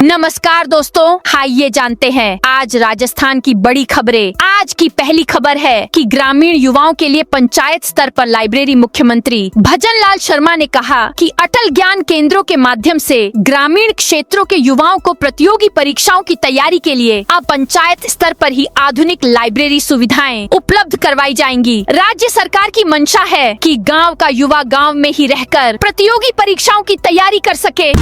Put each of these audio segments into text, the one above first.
नमस्कार दोस्तों, आइए जानते हैं आज राजस्थान की बड़ी खबरें। आज की पहली खबर है कि ग्रामीण युवाओं के लिए पंचायत स्तर पर लाइब्रेरी। मुख्यमंत्री भजन लाल शर्मा ने कहा कि अटल ज्ञान केंद्रों के माध्यम से ग्रामीण क्षेत्रों के युवाओं को प्रतियोगी परीक्षाओं की तैयारी के लिए अब पंचायत स्तर पर ही आधुनिक लाइब्रेरी सुविधाएं उपलब्ध करवाई जाएंगी। राज्य सरकार की मंशा है कि गाँव का युवा गाँव में ही रहकर प्रतियोगी परीक्षाओं की तैयारी कर सके।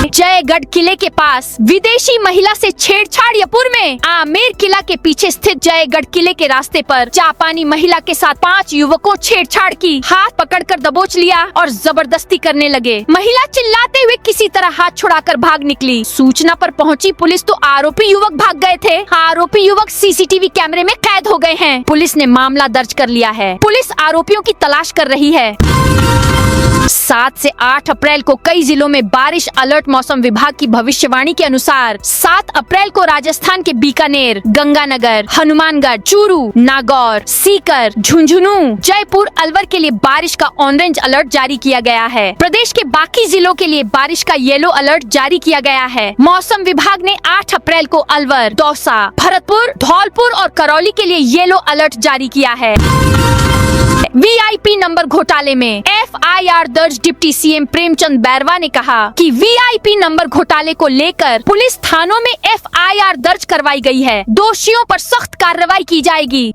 जयगढ़ किले के पास विदेशी महिला से छेड़छाड़। जयपुर में आमेर किला के पीछे स्थित जयगढ़ किले के रास्ते पर जापानी महिला के साथ 5 युवकों छेड़छाड़ की, हाथ पकड़कर दबोच लिया और जबरदस्ती करने लगे। महिला चिल्लाते हुए किसी तरह हाथ छुड़ाकर भाग निकली। सूचना पर पहुंची पुलिस तो आरोपी युवक भाग गए थे। आरोपी युवक सीसीटीवी कैमरे में कैद हो गए हैं। पुलिस ने मामला दर्ज कर लिया है। पुलिस आरोपियों की तलाश कर रही है। 7 से 8 अप्रैल को कई जिलों में बारिश अलर्ट। मौसम विभाग की भविष्यवाणी के अनुसार 7 अप्रैल को राजस्थान के बीकानेर, गंगानगर, हनुमानगढ़, चूरू, नागौर, सीकर, झुंझुनू, जयपुर, अलवर के लिए बारिश का ऑरेंज अलर्ट जारी किया गया है। प्रदेश के बाकी जिलों के लिए बारिश का येलो अलर्ट जारी किया गया है। मौसम विभाग ने 8 अप्रैल को अलवर, दौसा, भरतपुर, धौलपुर और करौली के लिए येलो अलर्ट जारी किया है। वीआईपी नंबर घोटाले में एफआईआर दर्ज। डिप्टी सीएम प्रेमचंद बैरवा ने कहा कि वीआईपी नंबर घोटाले को लेकर पुलिस थानों में एफआईआर दर्ज करवाई गई है। दोषियों पर सख्त कार्रवाई की जाएगी।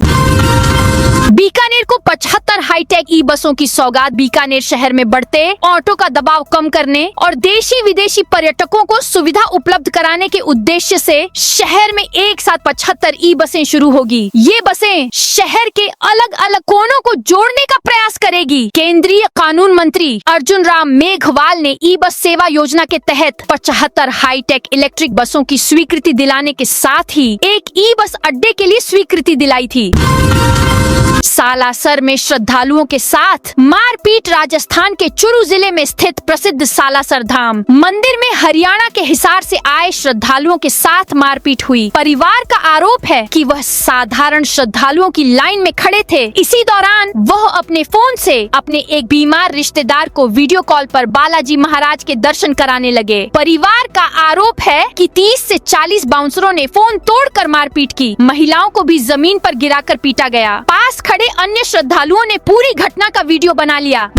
बीकानेर को 75 हाईटेक ई बसों की सौगात। बीकानेर शहर में बढ़ते ऑटो का दबाव कम करने और देशी विदेशी पर्यटकों को सुविधा उपलब्ध कराने के उद्देश्य से शहर में एक साथ 75 ई बसें शुरू होगी। ये बसें शहर के अलग अलग कोनों को जोड़ने का प्रयास करेगी। केंद्रीय कानून मंत्री अर्जुन राम मेघवाल ने ई बस सेवा योजना के तहत 75 हाईटेक इलेक्ट्रिक बसों की स्वीकृति दिलाने के साथ ही एक ई बस अड्डे के लिए स्वीकृति दिलाई थी। सालासर में श्रद्धालुओं के साथ मारपीट। राजस्थान के चूरू जिले में स्थित प्रसिद्ध सालासर धाम मंदिर में हरियाणा के हिसार से आए श्रद्धालुओं के साथ मारपीट हुई। परिवार का आरोप है कि वह साधारण श्रद्धालुओं की लाइन में खड़े थे। इसी दौरान वह अपने फोन से अपने एक बीमार रिश्तेदार को वीडियो कॉल पर बालाजी महाराज के दर्शन कराने लगे। परिवार का आरोप है कि 30 से 40 बाउंसरों ने फोन तोड़कर मारपीट की। महिलाओं को भी जमीन पर गिराकर पीटा गया। पास खड़े अन्य श्रद्धालुओं ने पूरी घटना का वीडियो बना लिया।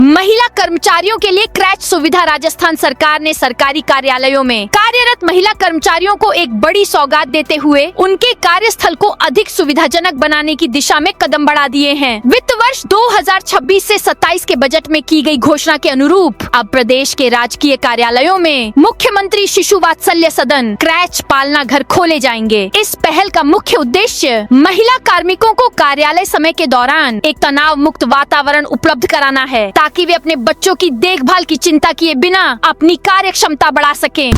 महिला कर्मचारियों के लिए क्रैच सुविधा। राजस्थान सरकार ने सरकारी कार्यालयों में कार्यरत महिला कर्मचारियों को एक बड़ी सौगात देते हुए उनके कार्यस्थल को अधिक सुविधाजनक बनाने की दिशा में कदम बढ़ा दिए हैं। वित्त वर्ष 2026 से 27 के बजट में की गई घोषणा के अनुरूप अब प्रदेश के राजकीय कार्यालयों में मुख्यमंत्री शिशु वात्सल्य सदन, क्रैच पालना घर खोले जाएंगे। इस पहल का मुख्य उद्देश्य महिला कार्मिकों को कार्यालय समय के दौरान एक तनाव मुक्त वातावरण उपलब्ध कराना है ताकि वे अपने बच्चों की देखभाल की चिंता किए बिना अपनी कार्य क्षमता बढ़ा सकें।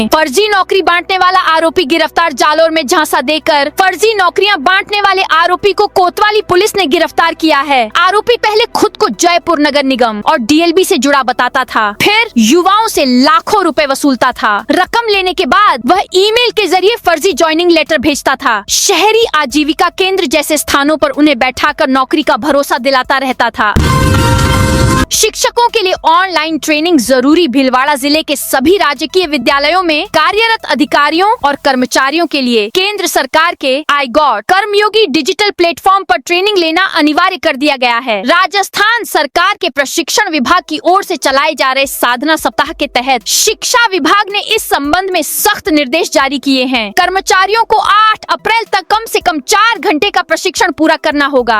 फर्जी नौकरी बांटने वाला आरोपी गिरफ्तार। जालोर में झांसा देकर फर्जी नौकरियां बांटने वाले आरोपी को कोतवाली पुलिस ने गिरफ्तार किया है। आरोपी पहले खुद को जयपुर नगर निगम और डीएलबी से जुड़ा बताता था, फिर युवाओं से लाखों रुपए वसूलता था। रकम लेने के बाद वह ईमेल के जरिए फर्जी ज्वाइनिंग लेटर भेजता था। शहरी आजीविका केंद्र जैसे स्थानों पर उन्हें बैठाकर नौकरी का भरोसा दिलाता रहता था। शिक्षकों के लिए ऑनलाइन ट्रेनिंग जरूरी। भीलवाड़ा जिले के सभी राजकीय विद्यालयों में कार्यरत अधिकारियों और कर्मचारियों के लिए केंद्र सरकार के I got Karmayogi digital platform पर ट्रेनिंग लेना अनिवार्य कर दिया गया है। राजस्थान सरकार के प्रशिक्षण विभाग की ओर से चलाए जा रहे साधना सप्ताह के तहत शिक्षा विभाग ने इस संबंध में सख्त निर्देश जारी किए हैं। कर्मचारियों को 8 अप्रैल तक कम से कम 4 घंटे का प्रशिक्षण पूरा करना होगा।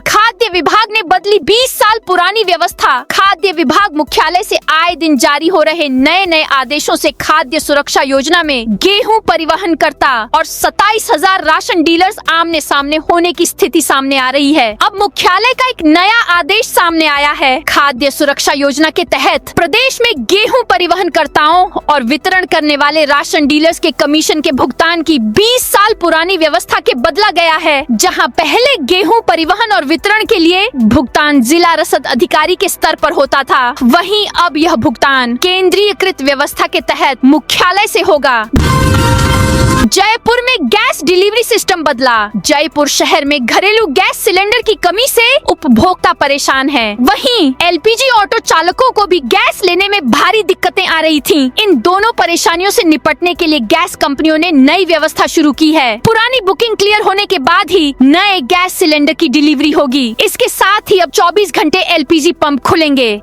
खाद्य विभाग ने बदली 20 साल पुरानी व्यवस्था। खाद्य विभाग मुख्यालय से आए दिन जारी हो रहे नए आदेशों से खाद्य सुरक्षा योजना में गेहूं परिवहन करता और 27,000 राशन डीलर्स आमने सामने होने की स्थिति सामने आ रही है। अब मुख्यालय का एक नया आदेश सामने आया है। खाद्य सुरक्षा योजना के तहत प्रदेश में गेहूं परिवहन कर्ताओं और वितरण करने वाले राशन डीलर्स के कमीशन के भुगतान की 20 साल पुरानी व्यवस्था के बदला गया है। जहां पहले गेहूं परिवहन और वितरण के लिए भुगतान जिला रसद अधिकारी के स्तर पर होता था, वहीं अब यह भुगतान केंद्रीयकृत व्यवस्था व्यवस्था के तहत मुख्यालय से होगा। जयपुर में गैस डिलीवरी सिस्टम बदला। जयपुर शहर में घरेलू गैस सिलेंडर की कमी से उपभोक्ता परेशान हैं। वहीं एलपीजी ऑटो चालकों को भी गैस लेने में भारी दिक्कतें आ रही थीं। इन दोनों परेशानियों से निपटने के लिए गैस कंपनियों ने नई व्यवस्था शुरू की है। पुरानी बुकिंग क्लियर होने के बाद ही नए गैस सिलेंडर की डिलीवरी होगी। इसके साथ ही अब 24 घंटे एलपीजी पंप खुलेंगे।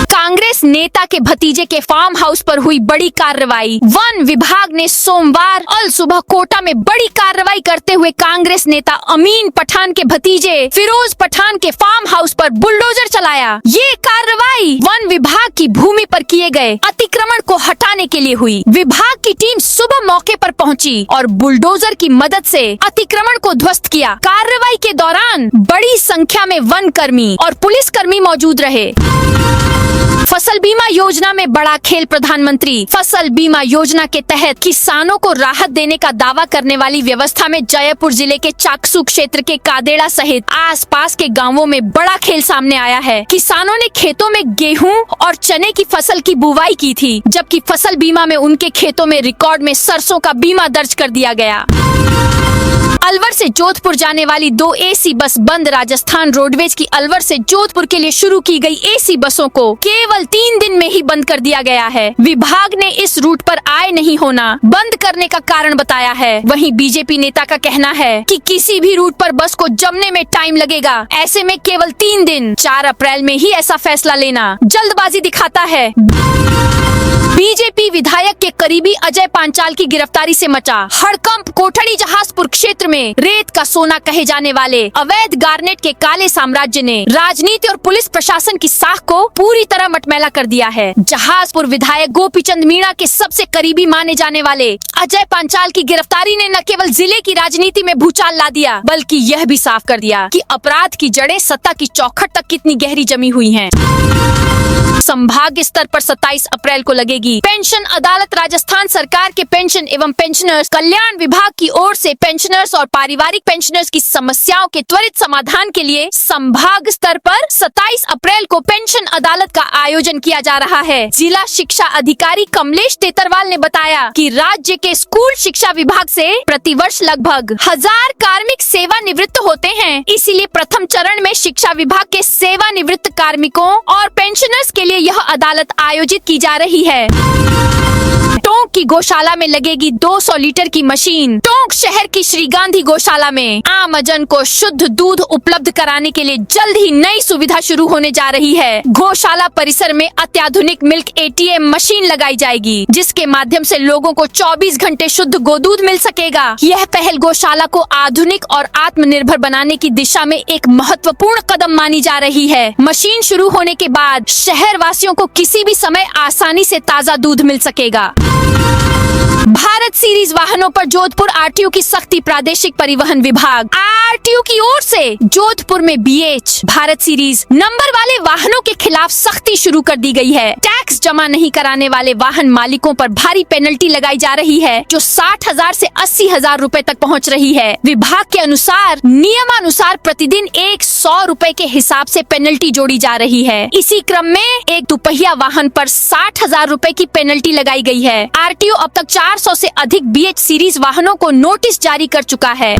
कांग्रेस नेता के भतीजे के फार्म हाउस पर हुई बड़ी कार्रवाई। वन विभाग ने सोमवार अल सुबह कोटा में बड़ी कार्रवाई करते हुए कांग्रेस नेता अमीन पठान के भतीजे फिरोज पठान के फार्म हाउस पर बुलडोजर चलाया। ये कार्रवाई वन विभाग की भूमि पर किए गए अतिक्रमण को हटाने के लिए हुई। विभाग की टीम सुबह मौके पर पहुंची और बुलडोजर की मदद से अतिक्रमण को ध्वस्त किया। कार्रवाई के दौरान बड़ी संख्या में वन कर्मी और पुलिस कर्मी मौजूद रहे। फसल बीमा योजना में बड़ा खेल। प्रधानमंत्री फसल बीमा योजना के तहत किसानों को राहत देने का दावा करने वाली व्यवस्था में जयपुर जिले के चाकसू क्षेत्र के कादेड़ा सहित आसपास के गांवों में बड़ा खेल सामने आया है। किसानों ने खेतों में गेहूं और चने की फसल की बुवाई की थी, जबकि फसल बीमा में उनके खेतों में रिकॉर्ड में सरसों का बीमा दर्ज कर दिया गया। अलवर से जोधपुर जाने वाली 2 एसी बस बंद। राजस्थान रोडवेज की अलवर से जोधपुर के लिए शुरू की गई एसी बसों को केवल 3 दिन में ही बंद कर दिया गया है। विभाग ने इस रूट पर आय नहीं होना बंद करने का कारण बताया है। वहीं बीजेपी नेता का कहना है कि किसी भी रूट पर बस को जमने में टाइम लगेगा, ऐसे में केवल 3 दिन 4 अप्रैल में ही ऐसा फैसला लेना जल्दबाजी दिखाता है। बीजेपी विधायक के करीबी अजय पांचाल की गिरफ्तारी से मचा हड़कंप। कोठड़ी जहाजपुर क्षेत्र में रेत का सोना कहे जाने वाले अवैध गार्नेट के काले साम्राज्य ने राजनीति और पुलिस प्रशासन की साख को पूरी तरह मटमैला कर दिया है। जहाजपुर विधायक गोपीचंद मीणा के सबसे करीबी माने जाने वाले अजय पांचाल की गिरफ्तारी ने न केवल जिले की राजनीति में भूचाल ला दिया, बल्कि यह भी साफ कर दिया कि अपराध की जड़ें सत्ता की चौखट तक कितनी गहरी जमी हुई हैं। संभाग स्तर पर 27 अप्रैल को लगेगी पेंशन अदालत। राजस्थान सरकार के पेंशन एवं पेंशनर्स कल्याण विभाग की ओर से पेंशनर्स और पारिवारिक पेंशनर्स की समस्याओं के त्वरित समाधान के लिए संभाग स्तर पर 27 अप्रैल को पेंशन अदालत का आयोजन किया जा रहा है। जिला शिक्षा अधिकारी कमलेश तेतरवाल ने बताया कि राज्य के स्कूल शिक्षा विभाग से प्रतिवर्ष लगभग 1000 कार्मिक सेवानिवृत्त होते हैं। इसीलिए प्रथम चरण में शिक्षा विभाग के सेवानिवृत्त कार्मिकों और पेंशनर्स के लिए यह अदालत आयोजित की जा रही है। टोंक की गौशाला में लगेगी 200 लीटर की मशीन। टोंक शहर की श्री गांधी गौशाला में आमजन को शुद्ध दूध उपलब्ध कराने के लिए जल्द ही नई सुविधा शुरू होने जा रही है। गौशाला परिसर में अत्याधुनिक मिल्क एटीएम मशीन लगाई जाएगी, जिसके माध्यम से लोगों को 24 घंटे शुद्ध गोदूध मिल सकेगा। यह पहल गौशाला को आधुनिक और आत्मनिर्भर बनाने की दिशा में एक महत्वपूर्ण कदम मानी जा रही है। मशीन शुरू होने के बाद शहर वासियों को किसी भी समय आसानी से ताज़ा दूध मिल सकेगा। भारत सीरीज वाहनों पर जोधपुर आरटीओ की सख्ती। प्रादेशिक परिवहन विभाग आरटीओ की ओर से जोधपुर में बीएच भारत सीरीज नंबर वाले वाहनों के खिलाफ सख्ती शुरू कर दी गई है। टैक्स जमा नहीं कराने वाले वाहन मालिकों पर भारी पेनल्टी लगाई जा रही है, जो 60,000 से 80,000 रूपए तक पहुंच रही है। विभाग के अनुसार नियमानुसार प्रतिदिन 100 रूपए के हिसाब से पेनल्टी जोड़ी जा रही है। इसी क्रम में एक दुपहिया वाहन पर 60,000 रूपए की पेनल्टी लगाई गई है। आरटीओ अब तक 400 से अधिक बीएच सीरीज वाहनों को नोटिस जारी कर चुका है।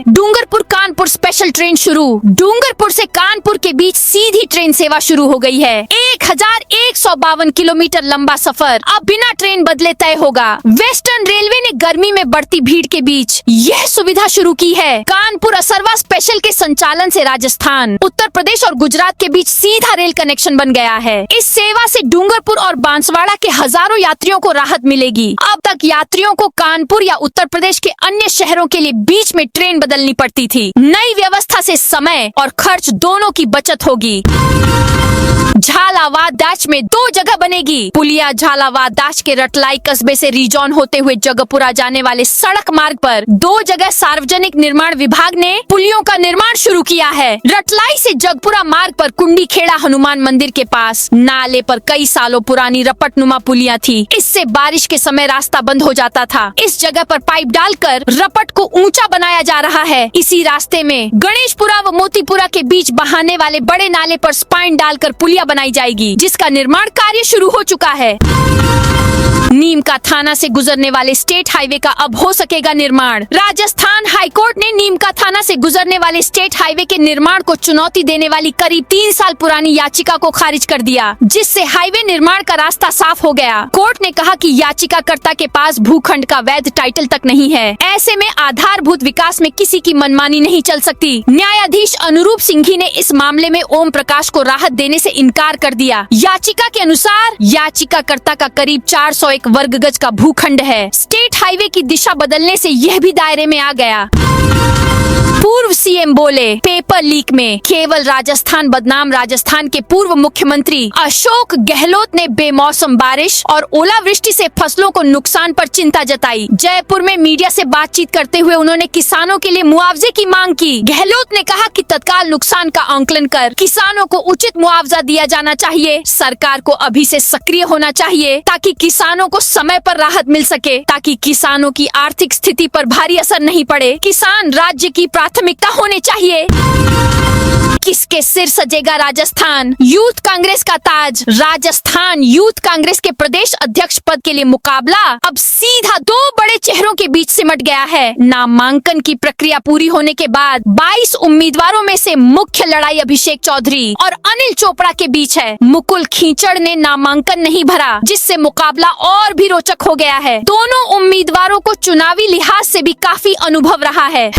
डूंगरपुर कानपुर स्पेशल ट्रेन शुरू। डूंगरपुर से कानपुर के बीच सीधी ट्रेन सेवा शुरू हो गई है। 1152 किलोमीटर लंबा सफर अब बिना ट्रेन बदले तय होगा। वेस्टर्न रेलवे ने गर्मी में बढ़ती भीड़ के बीच यह सुविधा शुरू की है। कानपुर असरवा स्पेशल के संचालन से राजस्थान, उत्तर प्रदेश और गुजरात के बीच सीधा रेल कनेक्शन बन गया है। इस सेवा से डूंगरपुर और बांसवाड़ा के हजारों यात्रियों को राहत मिलेगी। अब तक यात्रियों को कानपुर या उत्तर प्रदेश के अन्य शहरों के लिए बीच में ट्रेन बदलनी पड़ती थी। नई व्यवस्था से समय और खर्च दोनों की बचत होगी। झालावाड़ दाच में 2 जगह बनेगी। पुलिया झालावाड़ दाच के रटलाई कस्बे से रिजॉन होते हुए जगपुरा जाने वाले सड़क मार्ग पर 2 जगह सार्वजनिक निर्माण विभाग ने पुलियों का निर्माण शुरू किया है। रटलाई से जगपुरा मार्ग पर कुंडी खेड़ा हनुमान मंदिर के पास नाले पर कई सालों पुरानी रपटनुमा पुलिया थी। इससे बारिश के समय रास्ता बंद हो जाता था। इस जगह पर पाइप डालकर रपट को ऊंचा बनाया जा रहा है। इसी रास्ते में गणेशपुरा व मोतीपुरा के बीच बहाने वाले बड़े नाले पर स्पाइन डालकर पुलिया बनाई जाएगी, जिसका निर्माण निर्माण कार्य शुरू हो चुका है। नीम का थाना से गुजरने वाले स्टेट हाईवे का अब हो सकेगा निर्माण। राजस्थान हाईकोर्ट ने नीम का थाना से गुजरने वाले स्टेट हाईवे के निर्माण को चुनौती देने वाली करीब 3 साल पुरानी याचिका को खारिज कर दिया, जिससे हाईवे निर्माण का रास्ता साफ हो गया। कोर्ट ने कहा कि याचिकाकर्ता के पास भूखंड का वैध टाइटल तक नहीं है। ऐसे में आधारभूत विकास में किसी की मनमानी नहीं चल सकती। न्यायाधीश अनुरूप सिंघी ने इस मामले में ओम प्रकाश को राहत देने से इनकार कर दिया। याचिका के अनुसार याचिकाकर्ता का करीब 401 वर्ग गज का भूखंड है। स्टेट हाईवे की दिशा बदलने से यह भी दायरे में आ गया। पूर्व सीएम बोले, पेपर लीक में केवल राजस्थान बदनाम। राजस्थान के पूर्व मुख्यमंत्री अशोक गहलोत ने बेमौसम बारिश और ओलावृष्टि से फसलों को नुकसान पर चिंता जताई। जयपुर में मीडिया से बातचीत करते हुए उन्होंने किसानों के लिए मुआवजे की मांग की। गहलोत ने कहा कि तत्काल नुकसान का आंकलन कर किसानों को उचित मुआवजा दिया जाना चाहिए। सरकार को अभी से सक्रिय होना चाहिए ताकि किसानों को समय पर राहत मिल सके, ताकि किसानों की आर्थिक स्थिति पर भारी असर नहीं पड़े। किसान राज्य की प्राथमिकता होने चाहिए। किसके सिर सजेगा राजस्थान? यूथ कांग्रेस का ताज। राजस्थान यूथ कांग्रेस के प्रदेश अध्यक्ष पद के लिए मुकाबला अब सीधा 2 बड़े चेहरों के बीच सिमट गया है। नामांकन की प्रक्रिया पूरी होने के बाद 22 उम्मीदवारों में से मुख्य लड़ाई अभिषेक चौधरी और अनिल चोपड़ा के बीच है। मुकुल खींचड़ ने नामांकन नहीं भरा, जिससे मुकाबला और भी रोचक हो गया है। दोनों उम्मीदवारों को चुनावी लिहाज से भी काफी अनुभव रहा है।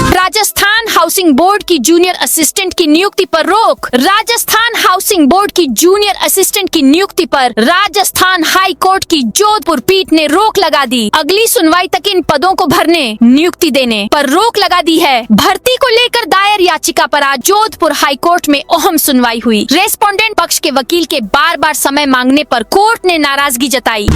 राजस्थान हाउसिंग बोर्ड की जूनियर असिस्टेंट की नियुक्ति पर रोक। राजस्थान हाउसिंग बोर्ड की जूनियर असिस्टेंट की नियुक्ति पर राजस्थान हाई कोर्ट की जोधपुर पीठ ने रोक लगा दी। अगली सुनवाई तक इन पदों को भरने, नियुक्ति देने पर रोक लगा दी है। भर्ती को लेकर दायर याचिका पर आज जोधपुर हाई कोर्ट में अहम सुनवाई हुई। रेस्पोंडेंट पक्ष के वकील के बार-बार समय मांगने पर कोर्ट ने नाराजगी जताई।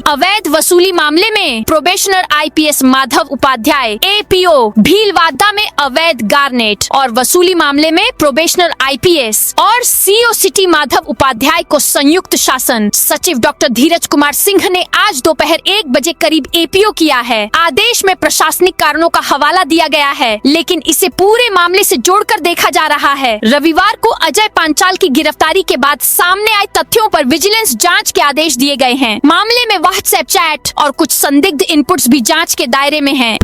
अवैध वसूली मामले में probationer IPS Madhav Upadhyay, APO Bhilwara में अवैध गार्नेट और वसूली मामले में प्रोबेशनर आईपीएस और सीओ सिटी माधव उपाध्याय को संयुक्त शासन सचिव डॉक्टर धीरज कुमार सिंह ने आज दोपहर 1 बजे करीब एपीओ किया है। आदेश में प्रशासनिक कारणों का हवाला दिया गया है, लेकिन इसे पूरे मामले से जोड़कर देखा जा रहा है। रविवार को अजय पांचाल की गिरफ्तारी के बाद सामने आए तथ्यों पर विजिलेंस जांच के आदेश दिए गए हैं। मामले में व्हाट्सएप चैट और कुछ संदिग्ध इनपुट्स भी जांच के दायरे में हैं।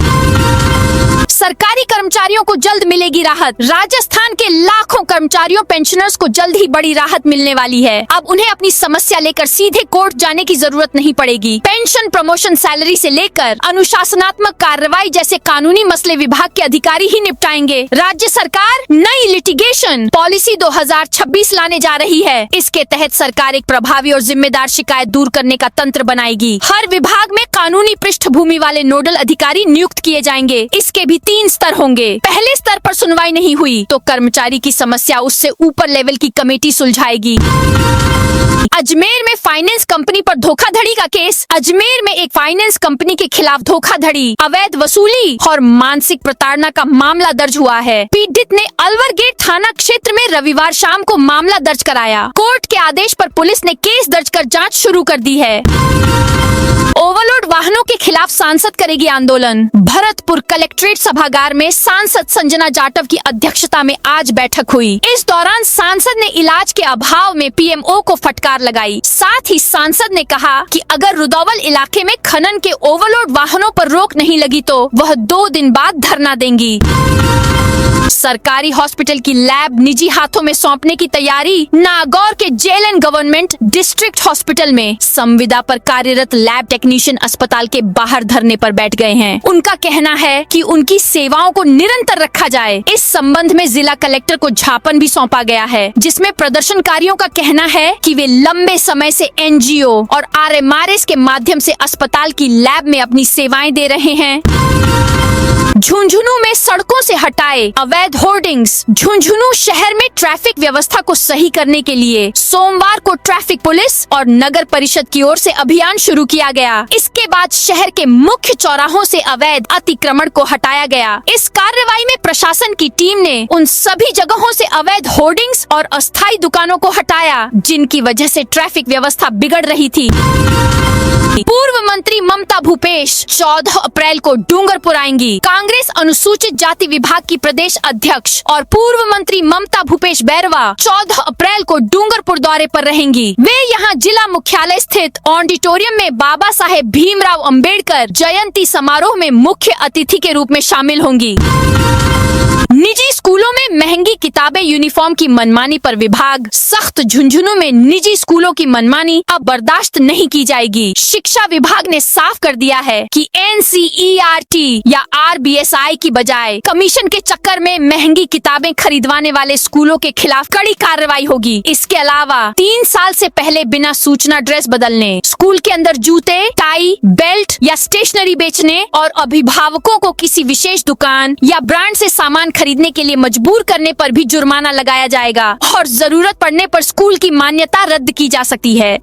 सरकारी कर्मचारियों को जल्द मिलेगी राहत। राजस्थान के लाखों कर्मचारियों पेंशनर्स को जल्द ही बड़ी राहत मिलने वाली है। अब उन्हें अपनी समस्या लेकर सीधे कोर्ट जाने की जरूरत नहीं पड़ेगी। पेंशन, प्रमोशन, सैलरी से लेकर अनुशासनात्मक कार्रवाई जैसे कानूनी मसले विभाग के अधिकारी ही निपटाएंगे। राज्य सरकार नई लिटिगेशन पॉलिसी 2026 लाने जा रही है। इसके तहत सरकार एक प्रभावी और जिम्मेदार शिकायत दूर करने का तंत्र बनाएगी। हर विभाग में कानूनी पृष्ठभूमि वाले नोडल अधिकारी नियुक्त किए जाएंगे। इसके भी 3 स्तर होंगे। पहले स्तर पर सुनवाई नहीं हुई तो कर्मचारी की समस्या उससे ऊपर लेवल की कमेटी सुलझाएगी। अजमेर में फाइनेंस कंपनी पर धोखाधड़ी का केस। अजमेर में एक फाइनेंस कंपनी के खिलाफ धोखाधड़ी, अवैध वसूली और मानसिक प्रताड़ना का मामला दर्ज हुआ है। पीड़ित ने अलवर गेट थाना क्षेत्र में रविवार शाम को मामला दर्ज कराया। कोर्ट के आदेश पर पुलिस ने केस दर्ज कर जांच शुरू कर दी है। ओवरलोड वाहनों के खिलाफ सांसद करेगी आंदोलन। भरतपुर कलेक्ट्रेट सभागार में सांसद संजना जाटव की अध्यक्षता में आज बैठक हुई। इस दौरान सांसद ने इलाज के अभाव में पीएमओ को फटकार लगाई। साथ ही सांसद ने कहा कि अगर रुदौवल इलाके में खनन के ओवरलोड वाहनों पर रोक नहीं लगी तो वह 2 दिन बाद धरना देंगी। सरकारी हॉस्पिटल की लैब निजी हाथों में सौंपने की तैयारी। नागौर के जेएलएन गवर्नमेंट डिस्ट्रिक्ट हॉस्पिटल में संविदा पर कार्यरत लैब टेक्नीशियन अस्पताल के बाहर धरने पर बैठ गए हैं। उनका कहना है कि उनकी सेवाओं को निरंतर रखा जाए। इस संबंध में जिला कलेक्टर को ज्ञापन भी सौंपा गया है, जिसमें प्रदर्शनकारियों का कहना है कि वे लंबे समय से एनजीओ और आरएमआरएस के माध्यम से अस्पताल की लैब में अपनी सेवाएं दे रहे हैं। झुंझुनू में सड़कों से हटाए अवैध होर्डिंग्स। झुंझुनू शहर में ट्रैफिक व्यवस्था को सही करने के लिए सोमवार को ट्रैफिक पुलिस और नगर परिषद की ओर से अभियान शुरू किया गया। इसके बाद शहर के मुख्य चौराहों से अवैध अतिक्रमण को हटाया गया। इस कार्रवाई में प्रशासन की टीम ने उन सभी जगहों से अवैध होर्डिंग्स और अस्थायी दुकानों को हटाया, जिनकी वजह से ट्रैफिक व्यवस्था बिगड़ रही थी। पूर्व मंत्री ममता भूपेश 14 अप्रैल को डूंगरपुर आएंगी। कांग्रेस अनुसूचित जाति विभाग की प्रदेश अध्यक्ष और पूर्व मंत्री ममता भूपेश बैरवा 14 अप्रैल को डूंगरपुर जयपुर दौरे पर रहेंगी। वे यहाँ जिला मुख्यालय स्थित ऑडिटोरियम में बाबा साहेब भीमराव अंबेडकर जयंती समारोह में मुख्य अतिथि के रूप में शामिल होंगी। निजी स्कूलों में महंगी किताबें, यूनिफॉर्म की मनमानी पर विभाग सख्त। झुंझुनू में निजी स्कूलों की मनमानी अब बर्दाश्त नहीं की जाएगी। शिक्षा विभाग ने साफ कर दिया है कि NCERT या RBSI की बजाय कमीशन के चक्कर में महंगी किताबें खरीदवाने वाले स्कूलों के खिलाफ कड़ी कार्रवाई होगी। इसके अलावा 3 साल से पहले बिना सूचना ड्रेस बदलने, स्कूल के अंदर जूते, टाई, बेल्ट या स्टेशनरी बेचने और अभिभावकों को किसी विशेष दुकान या ब्रांड से सामान खरीदने के लिए मजबूर करने पर भी जुर्माना लगाया जाएगा और जरूरत पड़ने पर स्कूल की मान्यता रद्द की जा सकती है।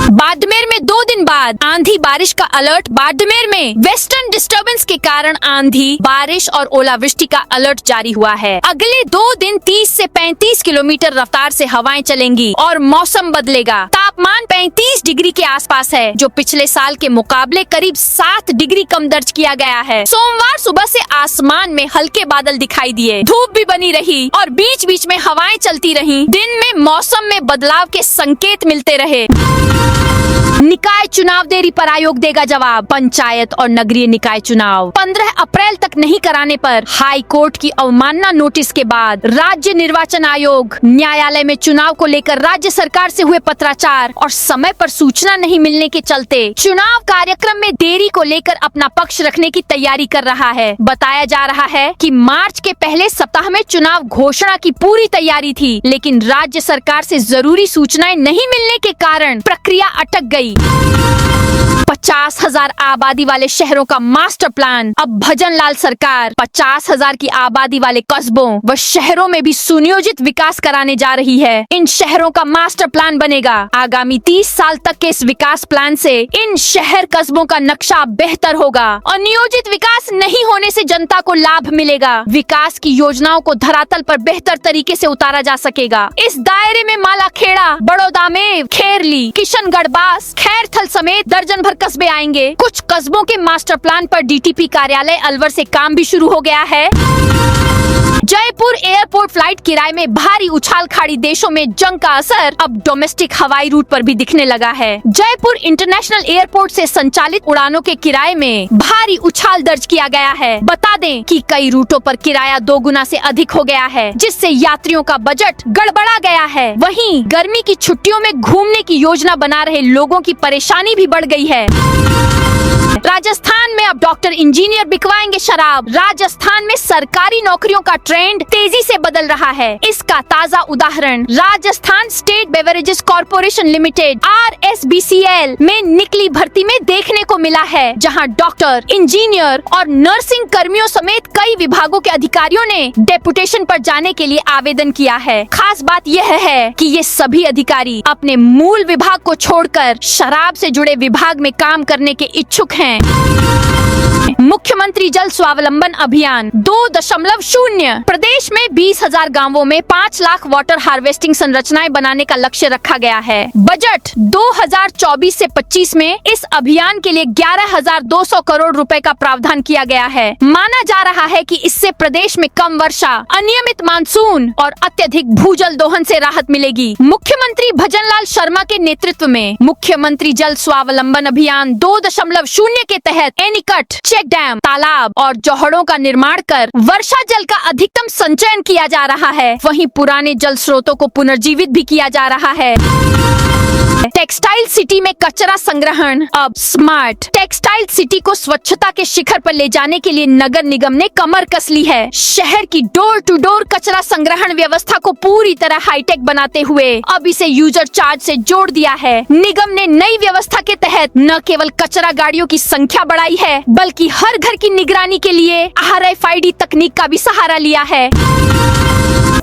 बाड़मेर में 2 दिन बाद आंधी बारिश का अलर्ट। बाड़मेर में वेस्टर्न डिस्टर्बेंस के कारण आंधी, बारिश और ओलावृष्टि का अलर्ट जारी हुआ है। अगले 2 दिन 30 से 35 किलोमीटर रफ्तार से हवाएं चलेंगी और मौसम बदलेगा। तापमान 35 डिग्री के आसपास है, जो पिछले साल के मुकाबले करीब 7 डिग्री कम दर्ज किया गया है। सोमवार सुबह से आसमान में हल्के बादल दिखाई दिए, धूप भी बनी रही और बीच बीच में हवाएं चलती रहीं। दिन में मौसम में बदलाव के संकेत मिलते रहे। निकाय चुनाव देरी पर आयोग देगा जवाब। पंचायत और नगरीय निकाय चुनाव 15 अप्रैल तक नहीं कराने पर हाई कोर्ट की अवमानना नोटिस के बाद राज्य निर्वाचन आयोग न्यायालय में चुनाव को लेकर राज्य सरकार से हुए पत्राचार और समय पर सूचना नहीं मिलने के चलते चुनाव कार्यक्रम में देरी को लेकर अपना पक्ष रखने की तैयारी कर रहा है। बताया जा रहा है कि मार्च के पहले सप्ताह में चुनाव घोषणा की पूरी तैयारी थी, लेकिन राज्य सरकार से जरूरी सूचनाएं नहीं मिलने के कारण प्रक्रिया अटक गई। 50,000 आबादी वाले शहरों का मास्टर प्लान। अब भजनलाल सरकार 50,000 की आबादी वाले कस्बों व शहरों में भी सुनियोजित विकास कराने जा रही है। इन शहरों का मास्टर प्लान बनेगा। आगामी 30 साल तक के इस विकास प्लान से इन शहर कस्बों का नक्शा बेहतर होगा और नियोजित विकास नहीं होने से जनता को लाभ मिलेगा। विकास की योजनाओं को धरातल पर बेहतर तरीके से उतारा जा सकेगा। इस दायरे में मालाखेड़ा, बड़ौदामेव, खेरली, किशनगढ़, बास, खैरथल समेत दर्जन भर कस्बे आएंगे। कुछ कस्बों के मास्टर प्लान पर DTP कार्यालय अलवर से काम भी शुरू हो गया है। जयपुर एयरपोर्ट फ्लाइट किराए में भारी उछाल। खाड़ी देशों में जंग का असर अब डोमेस्टिक हवाई रूट पर भी दिखने लगा है। जयपुर इंटरनेशनल एयरपोर्ट से संचालित उड़ानों के किराए में भारी उछाल दर्ज किया गया है। बता दें कि कई रूटों पर किराया 2 गुना से अधिक हो गया है, जिससे यात्रियों का बजट गड़बड़ा गया है। वहीं गर्मी की छुट्टियों में घूमने की योजना बना रहे लोगों की परेशानी भी बढ़ गई है। राजस्थान में अब डॉक्टर इंजीनियर बिकवाएंगे शराब। राजस्थान में सरकारी नौकरियों का ट्रेंड तेजी से बदल रहा है। इसका ताजा उदाहरण Rajasthan state beverages corporation limited RSBCL में निकली भर्ती में देखने को मिला है, जहां डॉक्टर, इंजीनियर और नर्सिंग कर्मियों समेत कई विभागों के अधिकारियों ने डेपुटेशन पर जाने के लिए आवेदन किया है। खास बात यह है कि ये सभी अधिकारी अपने मूल विभाग को छोड़कर शराब से जुड़े विभाग में काम करने के इच्छुक हैं। मुख्यमंत्री जल स्वावलंबन अभियान 2.0। प्रदेश में 20,000 गांवों में 5 लाख वाटर हार्वेस्टिंग संरचनाएं बनाने का लक्ष्य रखा गया है। बजट 2024 से 25 में इस अभियान के लिए 11,200 करोड़ रुपए का प्रावधान किया गया है। माना जा रहा है कि इससे प्रदेश में कम वर्षा, अनियमित मानसून और अत्यधिक भूजल दोहन से राहत मिलेगी। मुख्यमंत्री भजनलाल शर्मा के नेतृत्व में मुख्यमंत्री जल स्वावलंबन अभियान 2.0 के तहत एनीकट, चेक डैम, तालाब और जोहड़ों का निर्माण कर वर्षा जल का अधिकतम संचयन किया जा रहा है। वहीं पुराने जल स्रोतों को पुनर्जीवित भी किया जा रहा है। टेक्सटाइल सिटी में कचरा संग्रहण अब स्मार्ट। टेक्सटाइल सिटी को स्वच्छता के शिखर पर ले जाने के लिए नगर निगम ने कमर कस ली है। शहर की डोर टू डोर कचरा संग्रहण व्यवस्था को पूरी तरह हाईटेक बनाते हुए अब इसे यूजर चार्ज से जोड़ दिया है। निगम ने नई व्यवस्था के तहत न केवल कचरा गाड़ियों की संख्या बढ़ाई है, बल्कि हर घर की निगरानी के लिए RFID तकनीक का भी सहारा लिया है।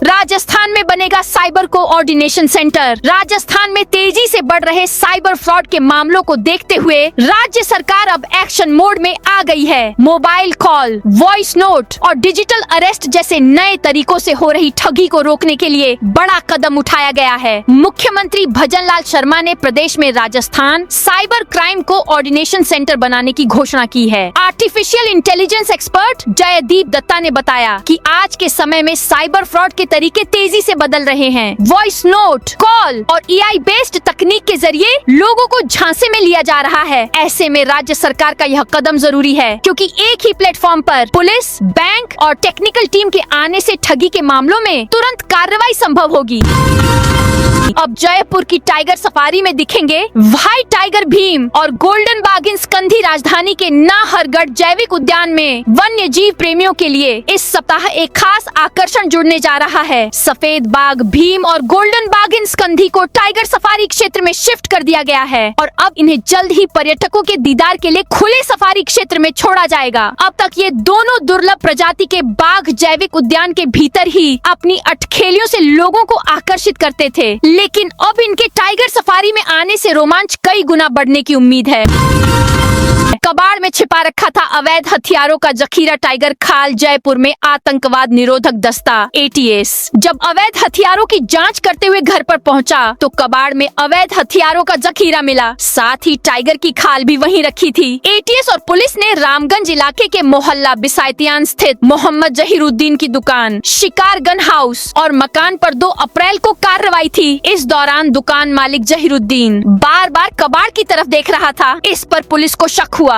राजस्थान में बनेगा साइबर कोऑर्डिनेशन सेंटर। राजस्थान में तेजी से बढ़ रहे साइबर फ्रॉड के मामलों को देखते हुए राज्य सरकार अब एक्शन मोड में आ गई है। मोबाइल कॉल, वॉइस नोट और डिजिटल अरेस्ट जैसे नए तरीकों से हो रही ठगी को रोकने के लिए बड़ा कदम उठाया गया है। मुख्यमंत्री भजनलाल शर्मा ने प्रदेश में Rajasthan cyber crime coordination centre बनाने की घोषणा की है। Artificial intelligence expert Jaideep Datta ने बताया कि आज के समय में साइबर फ्रॉड के तरीके तेजी से बदल रहे हैं। वॉइस नोट, कॉल और AI बेस्ड तकनीक के जरिए लोगों को झांसे में लिया जा रहा है। ऐसे में राज्य सरकार का यह कदम जरूरी है, क्योंकि एक ही प्लेटफॉर्म पर पुलिस, बैंक और टेक्निकल टीम के आने से ठगी के मामलों में तुरंत कार्रवाई संभव होगी। अब जयपुर की टाइगर सफारी में दिखेंगे व्हाइट टाइगर भीम और गोल्डन बाघिन स्कंधी। राजधानी के नाहरगढ़ जैविक उद्यान में वन्य जीव प्रेमियों के लिए इस सप्ताह एक खास आकर्षण जुड़ने जा रहा है। सफेद बाघ भीम और गोल्डन बाघिन स्कंधी को टाइगर सफारी क्षेत्र में शिफ्ट कर दिया गया है और अब इन्हें जल्द ही पर्यटकों के दीदार के लिए खुले सफारी क्षेत्र में छोड़ा जाएगा। अब तक ये दोनों दुर्लभ प्रजाति के बाघ जैविक उद्यान के भीतर ही अपनी अटखेलियों से लोगों को आकर्षित करते थे, लेकिन अब इनके टाइगर सफारी में आने से रोमांच कई गुना बढ़ने की उम्मीद है। कबाड़ में छिपा रखा था अवैध हथियारों का जखीरा। टाइगर खाल जयपुर में आतंकवाद निरोधक दस्ता ATS जब अवैध हथियारों की जांच करते हुए घर पर पहुंचा तो कबाड़ में अवैध हथियारों का जखीरा मिला। साथ ही टाइगर की खाल भी वहीं रखी थी। ATS और पुलिस ने रामगंज इलाके के मोहल्ला बिसायतियान स्थित मोहम्मद जहीरुद्दीन की दुकान, शिकार गन हाउस और मकान पर 2 अप्रैल को कार्रवाई थी। इस दौरान दुकान मालिक जहीरुद्दीन बार बार कबाड़ की तरफ देख रहा था। इस पर पुलिस को शक हुआ।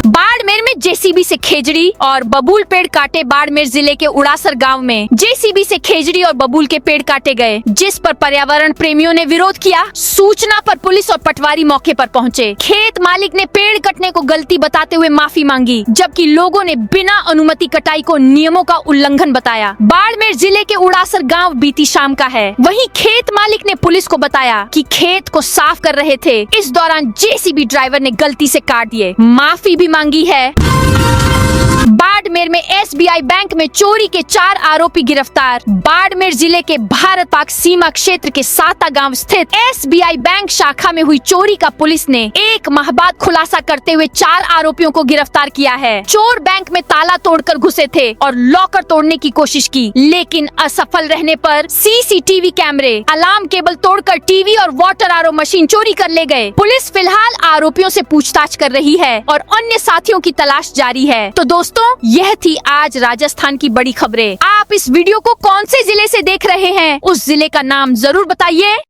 बाड़मेर में JCB से खेजड़ी और बबूल पेड़ काटे। बाड़मेर जिले के उड़ासर गांव में JCB से खेजड़ी और बबूल के पेड़ काटे गए, जिस पर पर्यावरण प्रेमियों ने विरोध किया। सूचना पर पुलिस और पटवारी मौके पर पहुंचे। खेत मालिक ने पेड़ कटने को गलती बताते हुए माफी मांगी, जबकि लोगों ने बिना अनुमति कटाई को नियमों का उल्लंघन बताया। बाड़मेर जिले के उड़ासर गाँव बीती शाम का है। वहीं खेत मालिक ने पुलिस को बताया कि खेत को साफ कर रहे थे। इस दौरान JCB ड्राइवर ने गलती से काट दिए, माफी भी मांगी है। बाड़मेर में SBI बैंक में चोरी के 4 आरोपी गिरफ्तार। बाड़मेर जिले के भारत पाक सीमा क्षेत्र के साता गांव स्थित SBI बैंक शाखा में हुई चोरी का पुलिस ने 1 माह बाद खुलासा करते हुए 4 आरोपियों को गिरफ्तार किया है। चोर बैंक में ताला तोड़कर घुसे थे और लॉकर तोड़ने की कोशिश की, लेकिन असफल रहने पर CCTV कैमरे, अलार्म केबल तोड़कर टीवी और वाटर RO मशीन चोरी कर ले गए। पुलिस फिलहाल आरोपियों से पूछताछ कर रही है और अन्य साथियों की तलाश जारी है। तो दोस्तों, यह थी आज राजस्थान की बड़ी खबरें। आप इस वीडियो को कौन से जिले से देख रहे हैं, उस जिले का नाम जरूर बताइए।